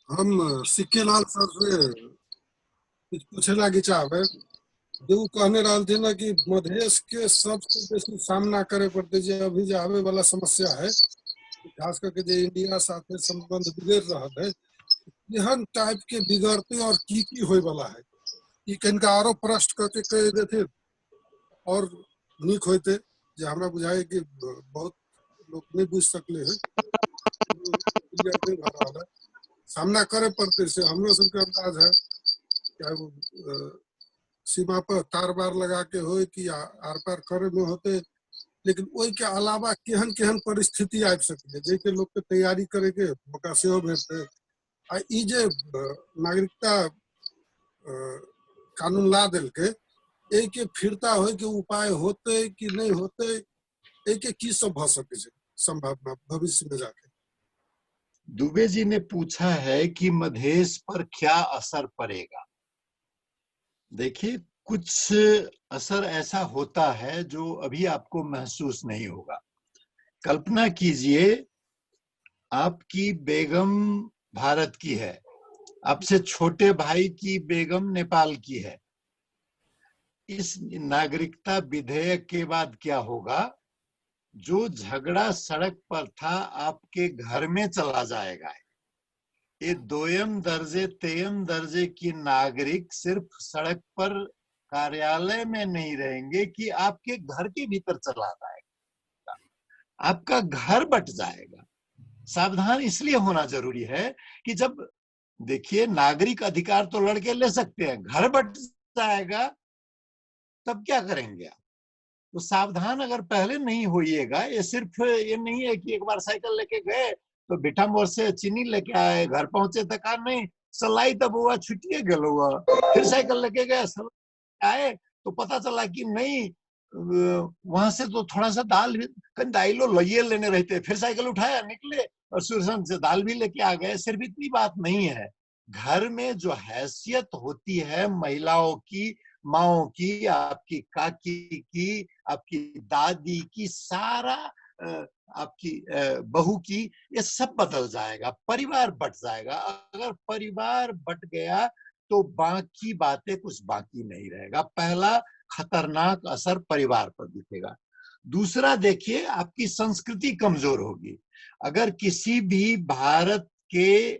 हम सिक्के लाल सर से कुछ पूछे लागी चाहे जो कहने रहा थे ना कि मधेश के सबसे बेसी सामना करे पड़ते जो अभी जो आवे वाला समस्या है, खास करके जो इंडिया साथे संबंध बिगड़ रहा है, एहन टाइप के बिगड़ते और की होय वाला है कि कनिका आरो प्रश्न करके कह देते और निक होते जे हमरा बुझाए कि बहुत लोग नहीं बुझ सकले है, क्लियर नहीं भा रहा है, सामना करे पड़ते से हमरो सबके अंदाज है चाहे वो सीमा पर तार बार लगा के हो कि आर पार करे में होते, लेकिन ओई के अलावा केहन केहन परिस्थिति आबि सकले जैके लोग के तैयारी करे के मौका सेहो भेटते। आ ई जे नागरिकता कानून ला देलके ए के फिरता होय के उपाय होते कि नहीं होते, ए के की सब भ सके छै संभावना भविष्य में जाके। दुबे जी ने पूछा है कि मधेश पर क्या असर पड़ेगा। देखिए, कुछ असर ऐसा होता है जो अभी आपको महसूस नहीं होगा। कल्पना कीजिए, आपकी बेगम भारत की है, आपसे छोटे भाई की बेगम नेपाल की है। इस नागरिकता विधेयक के बाद क्या होगा? जो झगड़ा सड़क पर था आपके घर में चला जाएगा। ये दोयम दर्जे तेयम दर्जे की नागरिक सिर्फ सड़क पर कार्यालय में नहीं रहेंगे कि आपके घर के भीतर चला जाएगा, आपका घर बट जाएगा। सावधान इसलिए होना जरूरी है कि जब देखिए, नागरिक अधिकार तो लड़के ले सकते हैं, घर बट जाएगा तब क्या करेंगे आप? तो सावधान अगर पहले नहीं होइएगा, ये सिर्फ ये नहीं है कि एक बार साइकिल लेके गए तो बेटा मोर से चीनी लेके आए, घर पहुंचे तक नहीं सलाई तब हुआ छुट्टिए गल हुआ, फिर साइकिल लेके गए आए तो पता चला कि नहीं वहां से तो थोड़ा सा दाल भी दाइलो लइए लेने रहते, फिर साइकिल उठाया निकले और सुरसन से दाल भी लेके आ गए। सिर्फ इतनी बात नहीं है, घर में जो हैसियत होती है महिलाओं की, माओ की, आपकी काकी की, आपकी दादी की, सारा आपकी बहू की, ये सब बदल जाएगा, परिवार बट जाएगा। अगर परिवार बट गया तो बाकी बातें कुछ बाकी नहीं रहेगा। पहला खतरनाक असर परिवार पर दिखेगा। दूसरा, देखिए, आपकी संस्कृति कमजोर होगी। अगर किसी भी भारत के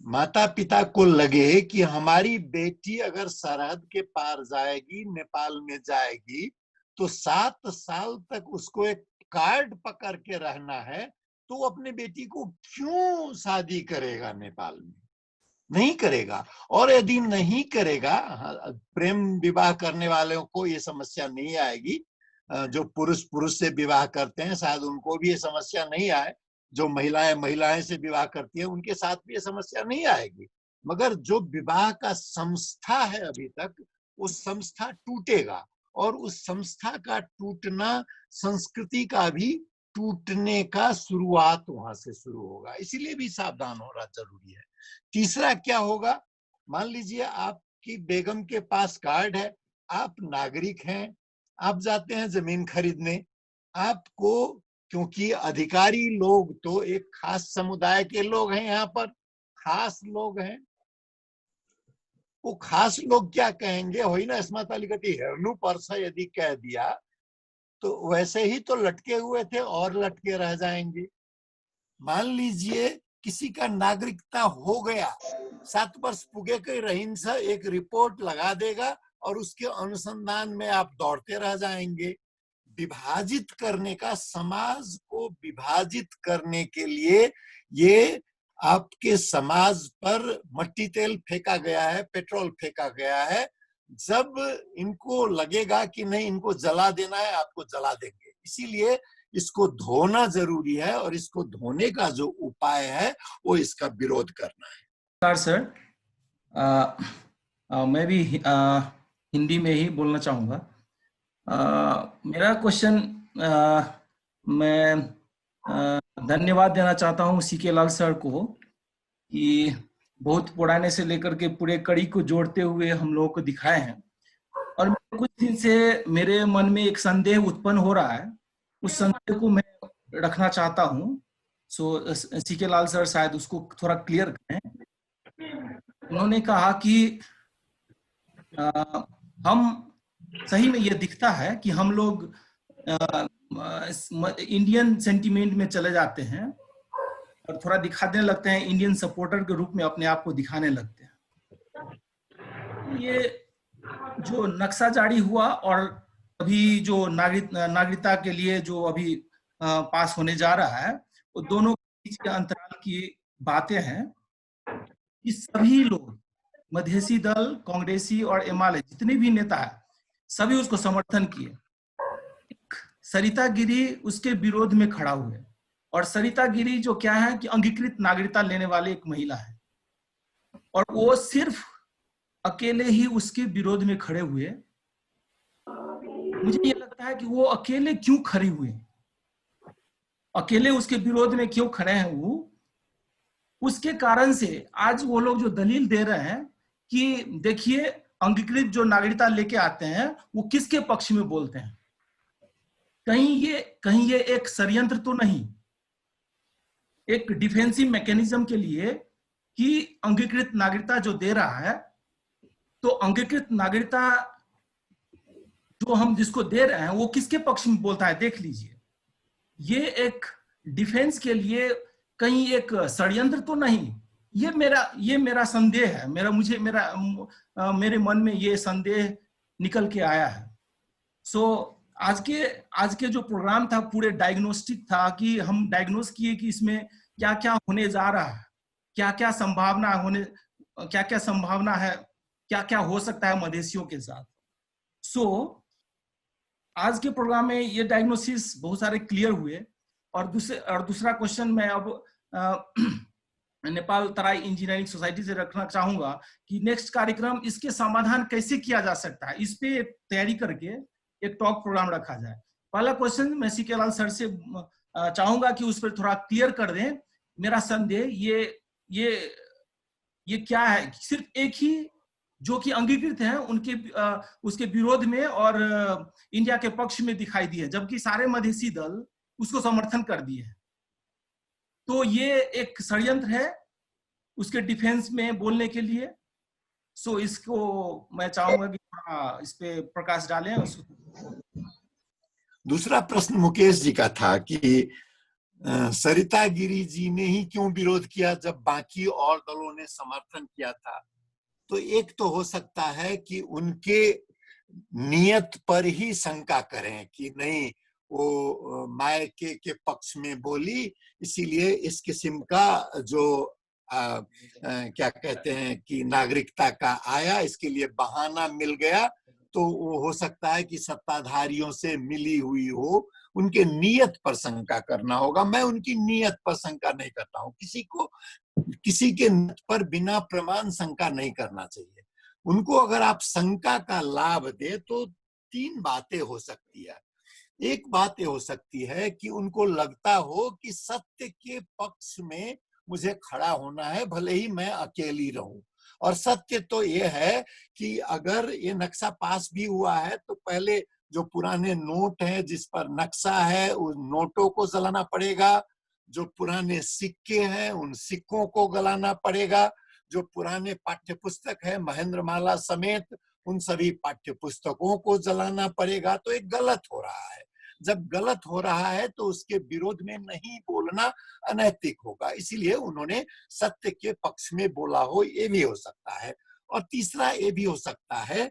माता पिता को लगे कि हमारी बेटी अगर सरहद के पार जाएगी, नेपाल में जाएगी, तो 7 साल तक उसको एक कार्ड पकड़ के रहना है, तो वो अपने बेटी को क्यों शादी करेगा नेपाल में? नहीं करेगा। और यदि नहीं करेगा, प्रेम विवाह करने वालों को ये समस्या नहीं आएगी, जो पुरुष पुरुष से विवाह करते हैं शायद उनको भी ये समस्या नहीं आए, जो महिलाएं महिलाएं से विवाह करती हैं उनके साथ भी ये समस्या नहीं आएगी। मगर जो विवाह का संस्था है अभी तक, उस संस्था टूटेगा और उस संस्था का टूटना संस्कृति का भी टूटने का शुरुआत वहां से शुरू होगा। इसीलिए भी सावधान होना जरूरी है। तीसरा क्या होगा? मान लीजिए आपकी बेगम के पास कार्ड है, आप नागरिक हैं, आप जाते हैं जमीन खरीदने, आपको, क्योंकि अधिकारी लोग तो एक खास समुदाय के लोग हैं, यहाँ पर खास लोग हैं, वो खास लोग क्या कहेंगे, हो ना स्मतालिकटी हेरनु पर्छ यदि कह दिया तो वैसे ही तो लटके हुए थे और लटके रह जाएंगे। मान लीजिए किसी का नागरिकता हो गया, 7 वर्ष पुगे के रहिंसा एक रिपोर्ट लगा देगा और उसके अनुसंधान में आप दौड़ते रह जाएंगे। विभाजित करने का, समाज को विभाजित करने के लिए ये आपके समाज पर मट्टी तेल फेंका गया है, पेट्रोल फेंका गया है। जब इनको लगेगा कि नहीं इनको जला देना है, आपको जला देंगे। इसीलिए इसको धोना जरूरी है और इसको धोने का जो उपाय है वो इसका विरोध करना है। सर, मैं भी हिंदी में ही बोलना चाहूँगा। मेरा क्वेश्चन, मैं धन्यवाद देना चाहता हूँ सीके लाल सर को कि बहुत पुराने से लेकर के पूरे कड़ी को जोड़ते हुए हम लोगों को दिखाए हैं। और कुछ दिन से मेरे मन में एक संदेह उत्पन्न हो रहा है, उस संदेह को मैं रखना चाहता हूँ सो सीके लाल सर शायद उसको थोड़ा क्लियर करें। उन्होंने कहा कि हम सही में ये दिखता है कि हम लोग इंडियन सेंटिमेंट में चले जाते हैं और थोड़ा दिखाने लगते हैं, इंडियन सपोर्टर के रूप में अपने आप को दिखाने लगते हैं। ये जो नक्शा जारी हुआ और अभी जो नागरिकता के लिए जो अभी पास होने जा रहा है, वो दोनों के बीच के अंतराल की बातें हैं कि सभी लोग, मधेसी दल, कांग्रेसी और एमएलए जितने भी नेता हैं, सभी उसको समर्थन किए। सरिता गिरी उसके विरोध में खड़ा हुए, और सरिता गिरी जो क्या है कि अंगीकृत नागरिकता लेने वाली एक महिला है, और वो सिर्फ अकेले ही उसके विरोध में खड़े हुए। मुझे ये लगता है कि वो अकेले क्यों खड़े हुए, अकेले उसके विरोध में क्यों खड़े हैं वो, उसके कारण से आज वो लोग जो दलील दे रहे हैं कि देखिए अंगीकृत जो नागरिकता लेके आते हैं वो किसके पक्ष में बोलते हैं। कहीं ये एक षड्यंत्र तो नहीं, एक डिफेंसिव मैकेनिज्म के लिए कि अंगीकृत नागरिकता जो दे रहा है, तो अंगीकृत नागरिकता जो हम जिसको दे रहे हैं वो किसके पक्ष में बोलता है, देख लीजिए। ये एक डिफेंस के लिए कहीं एक षड्यंत्र तो नहीं। ये मेरा संदेह है, मेरे मन में ये संदेह निकल के आया है। सो आज के जो प्रोग्राम था पूरे डायग्नोस्टिक था कि हम डायग्नोस किए कि इसमें क्या क्या होने जा रहा है, क्या क्या संभावना है, क्या क्या हो सकता है मधेसियों के साथ। सो आज के प्रोग्राम में ये डायग्नोसिस बहुत सारे क्लियर हुए। और दूसरा क्वेश्चन मैं अब नेपाल तराई इंजीनियरिंग सोसाइटी से रखना चाहूंगा कि नेक्स्ट कार्यक्रम इसके समाधान कैसे किया जा सकता है, इस पे तैयारी करके एक टॉक प्रोग्राम रखा जाए। पहला क्वेश्चन मैं सीके लाल सर से चाहूंगा कि उस पर थोड़ा क्लियर कर दें मेरा संदेह। ये क्या है, सिर्फ एक ही जो कि अंगीकृत है उनके उसके विरोध में और इंडिया के पक्ष में दिखाई दिए, जबकि सारे मधेसी दल उसको समर्थन कर दिए। तो ये एक षड्यंत्र है उसके डिफेंस में बोलने के लिए। सो इसको मैं चाहूंगा कि थोड़ा इस पे प्रकाश डालें। दूसरा प्रश्न मुकेश जी का था कि सरिता गिरी जी ने ही क्यों विरोध किया जब बाकी और दलों ने समर्थन किया था। तो एक तो हो सकता है कि उनके नियत पर ही शंका करें कि नहीं वो मायके के पक्ष में बोली, इसीलिए इस किस्म का जो क्या कहते हैं कि नागरिकता का आया, इसके लिए बहाना मिल गया। तो वो हो सकता है कि सत्ताधारियों से मिली हुई हो, उनके नियत पर शंका करना होगा। मैं उनकी नियत पर शंका नहीं करता हूं, किसी के नियत पर बिना प्रमाण शंका नहीं करना चाहिए। उनको अगर आप शंका का लाभ दे तो तीन बातें हो सकती है। एक बात ये हो सकती है कि उनको लगता हो कि सत्य के पक्ष में मुझे खड़ा होना है, भले ही मैं अकेली रहूं। और सत्य तो ये है कि अगर ये नक्शा पास भी हुआ है तो पहले जो पुराने नोट हैं जिस पर नक्शा है उन नोटों को जलाना पड़ेगा, जो पुराने सिक्के हैं उन सिक्कों को गलाना पड़ेगा, जो पुराने पाठ्य पुस्तक है महेंद्रमाला समेत उन सभी पाठ्य पुस्तकों को जलाना पड़ेगा। तो एक गलत हो रहा है। जब गलत हो रहा है तो उसके विरोध में नहीं बोलना अनैतिक होगा, इसीलिए उन्होंने सत्य के पक्ष में बोला हो, ये भी हो सकता है। और तीसरा ये भी हो सकता है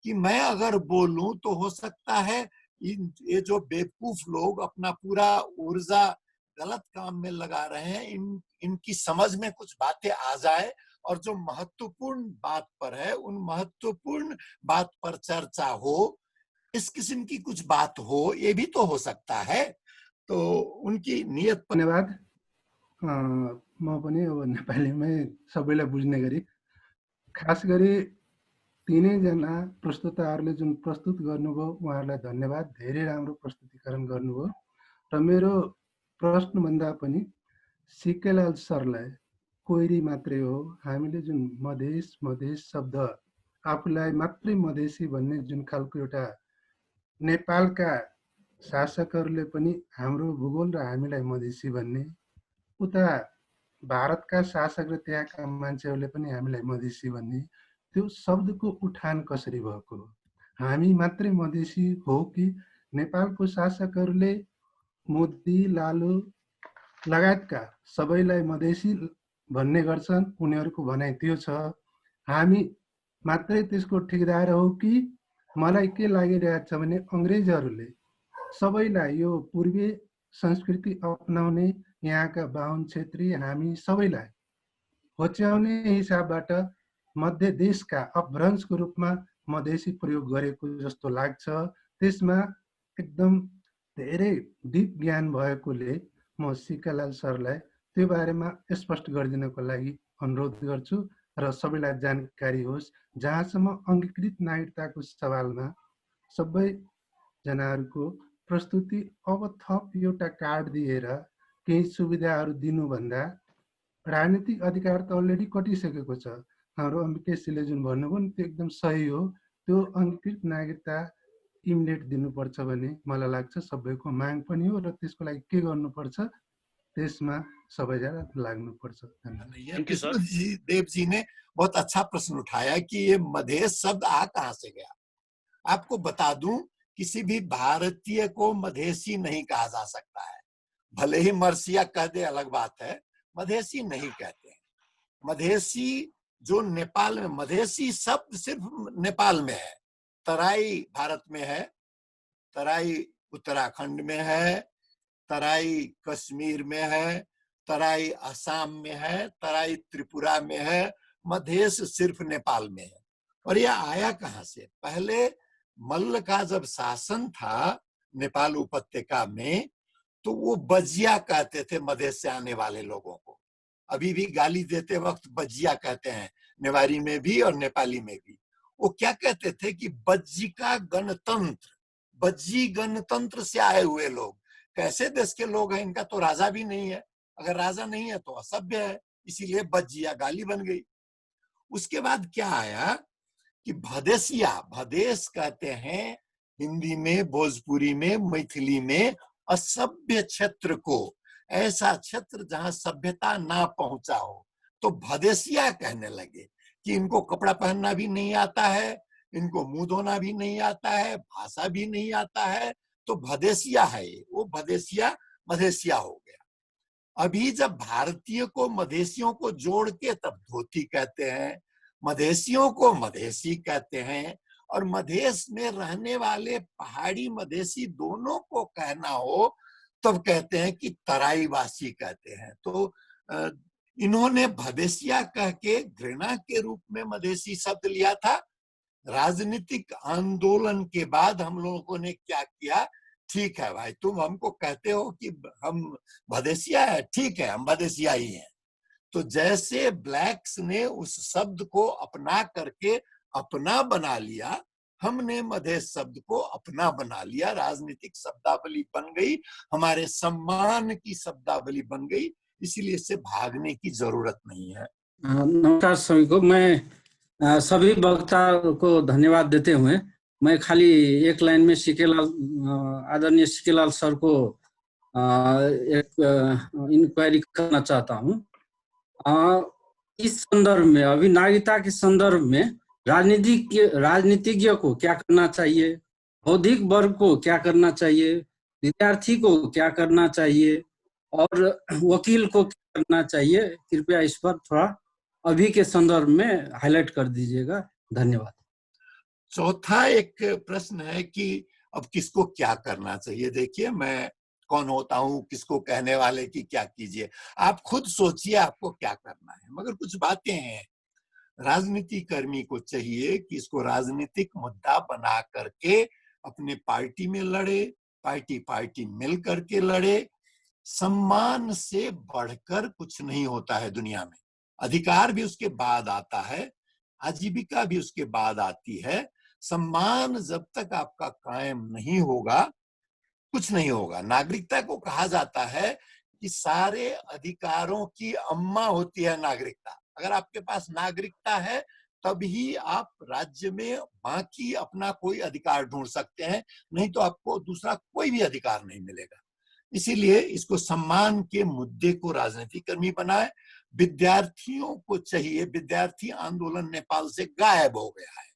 कि मैं अगर बोलूं तो हो सकता है ये जो बेवकूफ लोग अपना पूरा ऊर्जा गलत काम में लगा रहे हैं, इनकी समझ में कुछ बातें आ जाए और जो महत्वपूर्ण बात पर है उन महत्वपूर्ण बात पर चर्चा हो, इस किस्म की कुछ बात हो, ये भी तो हो सकता है। तो उनकी नियत पर धन्यवाद। म पनि अब नेपालीमै सबैलाई बुझ्ने गरी खास गरी तीनैजना प्रस्तुताहरूले जुन प्रस्तुत गर्नुभयो उहाँहरूलाई धन्यवाद। धेरै राम्रो प्रस्तुतिकरण गर्नुभयो र मेरो प्रश्नभन्दा पनि सीकेलाल सरलाई कोइरी मात्रै हो। हामीले जुन मधेस शब्द आफूलाई मात्रै मधेसी भन्ने जुन खालको एउटा नेपालका शासकहरूले पनि हाम्रो भूगोल र हामीलाई मधेसी भन्ने उता भारतका शासक र त्यहाँका मान्छेहरूले पनि हामीलाई मधेसी भन्ने, त्यो शब्दको उठान कसरी भएको हो? हामी मात्रै मधेसी हो कि नेपालको शासकहरूले मोदी, लालु लगायतका सबैलाई मधेसी भन्ने गर्छन्? उनीहरूको भनाइ त्यो छ। हामी मात्रै त्यसको ठेकेदार हो कि मलाई के लागिरहेको छ भने अङ्ग्रेजहरूले सबैलाई यो पूर्वीय संस्कृति अपनाउने यहाँका बाहुन क्षेत्री हामी सबैलाई होच्याउने हिसाबबाट मध्य देशका अपभ्रंशको रूपमा मधेसी प्रयोग गरेको जस्तो लाग्छ। त्यसमा एकदम धेरै डिप ज्ञान भएकोले म सिकालाल सरलाई त्यो बारेमा स्पष्ट गरिदिनको लागि अनुरोध गर्छु र सबैलाई जानकारी होस्। जहाँसम्म अङ्गीकृत नागरिकताको सवालमा सबैजनाहरूको प्रस्तुति अब थप एउटा कार्ड दिएर केही सुविधाहरू दिनुभन्दा राजनीतिक अधिकार त अलरेडी कटिसकेको छ। हाम्रो अम्बिकेशजीले जुन भन्नुभयो नि त्यो एकदम सही हो। त्यो अङ्गीकृत नागरिकता इमिडिएट दिनुपर्छ भन्ने मलाई लाग्छ सबैको माग पनि हो र त्यसको लागि के गर्नुपर्छ त्यसमा सबैजना लाग्नुपर्छ। धन्यवाद। कृष्णदेव जी ने बहुत अच्छा प्रश्न उठाया कि ये मधेश शब्द आ कहां से गया। आपको बता दूं, किसी भी भारतीय को मधेसी नहीं कहा जा सकता है। भले ही मरसिया कह दे अलग बात है, मधेसी नहीं कहते हैं। मधेसी जो नेपाल में, मधेसी शब्द सिर्फ नेपाल में है, तराई भारत में है, तराई उत्तराखंड में है, तराई कश्मीर में है, तराई असम में है, तराई त्रिपुरा में है, मधेश सिर्फ नेपाल में है। और यह आया कहां से? पहले मल्ल का जब शासन था नेपाल उपत्यका में, तो वो बजिया कहते थे मधेश से आने वाले लोगों को। अभी भी गाली देते वक्त बजिया कहते हैं, नेवारी में भी और नेपाली में भी। वो क्या कहते थे कि बज्जी का गणतंत्र, बज्जी गणतंत्र से आए हुए लोग। कैसे देश के लोग हैं? इनका तो राजा भी नहीं है, अगर राजा नहीं है तो असभ्य है, इसीलिए बज्जिया गाली बन गई। उसके बाद क्या आया कि भदेसिया, भदेश कहते हैं हिंदी में, भोजपुरी में, मैथिली में असभ्य क्षेत्र को, ऐसा क्षेत्र जहां सभ्यता ना पहुंचा हो, तो भदेसिया कहने लगे कि इनको कपड़ा पहनना भी नहीं आता है, इनको मुंह धोना भी नहीं आता है, भाषा भी नहीं आता है, तो भदेसिया है ये। वो भदेसिया मधेसिया हो गया। अभी जब भारतीय को मधेसियों को जोड़ के तब धोती कहते हैं, मधेसियों को मधेसी कहते हैं, और मधेश में रहने वाले पहाड़ी मधेसी दोनों को कहना हो तब कहते हैं कि तराईवासी कहते हैं। तो इन्होंने भदेसिया कह के घृणा के रूप में मधेसी शब्द लिया था। राजनीतिक आंदोलन के बाद हम लोगों ने क्या किया, ठीक है भाई, तुम हमको कहते हो कि हम भदेसिया है, ठीक है, हम भदेसिया ही हैं। तो जैसे ब्लैक्स ने उस शब्द को अपना करके अपना बना लिया, हमने मधेश शब्द को अपना बना लिया। राजनीतिक शब्दावली बन गई, हमारे सम्मान की शब्दावली बन गई, इसीलिए इससे भागने की जरूरत नहीं है। नमस्कार सभी को। मैं सभी वक्ता को धन्यवाद देते हुए मैं खाली एक लाइन में आदरणीय सीकेलाल सर को एक इंक्वायरी करना चाहता हूँ। इस संदर्भ में, अभी नागरिकता के संदर्भ में राजनीतिज्ञ को क्या करना चाहिए, बौद्धिक वर्ग को क्या करना चाहिए, विद्यार्थी को क्या करना चाहिए और वकील को क्या करना चाहिए, कृपया इस पर थोड़ा अभी के संदर्भ में हाईलाइट कर दीजिएगा। धन्यवाद। चौथा एक प्रश्न है कि अब किसको क्या करना चाहिए। देखिए, मैं कौन होता हूं किसको कहने वाले की क्या कीजिए, आप खुद सोचिए आपको क्या करना है। मगर कुछ बातें हैं, राजनीति कर्मी को चाहिए कि इसको राजनीतिक मुद्दा बना करके अपने पार्टी में लड़े, पार्टी मिल करके लड़े। सम्मान से बढ़कर कुछ नहीं होता है दुनिया में। अधिकार भी उसके बाद आता है, आजीविका भी उसके बाद आती है। सम्मान जब तक आपका कायम नहीं होगा, कुछ नहीं होगा। नागरिकता को कहा जाता है कि सारे अधिकारों की अम्मा होती है नागरिकता। अगर आपके पास नागरिकता है तभी आप राज्य में बाकी अपना कोई अधिकार ढूंढ सकते हैं, नहीं तो आपको दूसरा कोई भी अधिकार नहीं मिलेगा। इसीलिए इसको सम्मान के मुद्दे को राजनीतिक कर्मी बनाए। विद्यार्थियों को चाहिए, विद्यार्थी आंदोलन नेपाल से गायब हो गया है,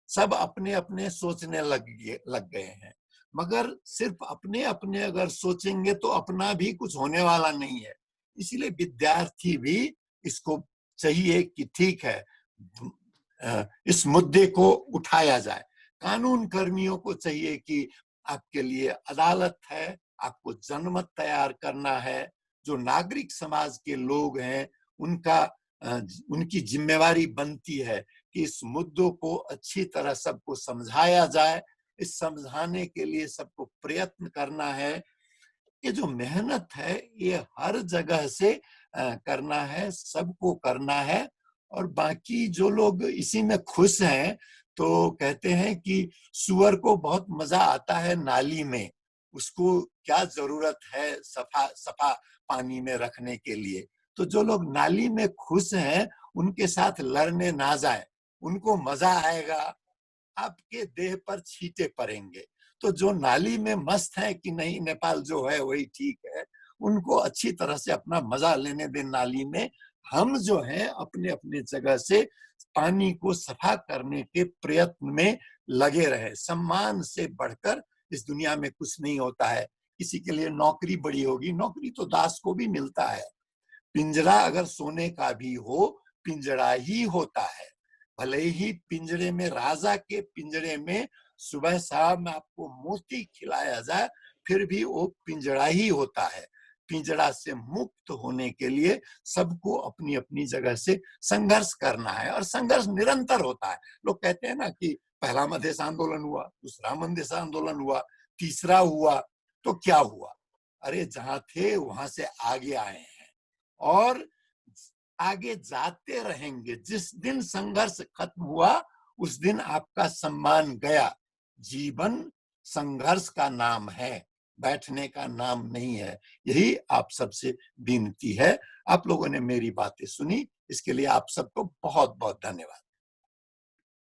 सब अपने अपने सोचने लग गए हैं। मगर सिर्फ अपने अपने अगर सोचेंगे तो अपना भी कुछ होने वाला नहीं है। इसीलिए विद्यार्थी भी इसको चाहिए कि ठीक है, इस मुद्दे को उठाया जाए। कानून कर्मियों को चाहिए कि आपके लिए अदालत है, आपको जनमत तैयार करना है। जो नागरिक समाज के लोग हैं उनकी जिम्मेवारी बनती है कि इस मुद्दों को अच्छी तरह सबको समझाया जाए। इस समझाने के लिए सबको प्रयत्न करना है। ये जो मेहनत है ये हर जगह से करना है, सबको करना है। और बाकी जो लोग इसी में खुश हैं तो कहते हैं कि सुअर को बहुत मजा आता है नाली में, उसको क्या जरूरत है सफा पानी में रखने के लिए। तो जो लोग नाली में खुश हैं उनके साथ लड़ने ना जाए, उनको मजा आएगा, आपके देह पर छींटे पड़ेंगे। तो जो नाली में मस्त है कि नहीं नेपाल जो है वही ठीक है, उनको अच्छी तरह से अपना मजा लेने दें नाली में। हम जो है अपने अपने जगह से पानी को सफा करने के प्रयत्न में लगे रहे। सम्मान से बढ़कर इस दुनिया में कुछ नहीं होता है। किसी के लिए नौकरी बड़ी होगी, नौकरी तो दास को भी मिलता है। पिंजरा अगर सोने का भी हो, पिंजरा ही होता है। भले ही पिंजरे में, राजा के पिंजरे में सुबह शाम आपको मोती खिलाया जाए, फिर भी वो पिंजरा ही होता है। पिंजरा से मुक्त होने के लिए सबको अपनी अपनी जगह से संघर्ष करना है, और संघर्ष निरंतर होता है। लोग कहते हैं ना कि पहला मधेश आंदोलन हुआ, दूसरा मधेश आंदोलन हुआ, तीसरा हुआ, तो क्या हुआ? अरे जहां थे वहां से आगे आए हैं और आगे जाते रहेंगे। जिस दिन संघर्ष खत्म हुआ उस दिन आपका सम्मान गया। जीवन संघर्ष का नाम है, बैठने का नाम नहीं है। यही आप सबसे विनती है। आप लोगों ने मेरी बातें सुनी, इसके लिए आप सबको बहुत बहुत धन्यवाद।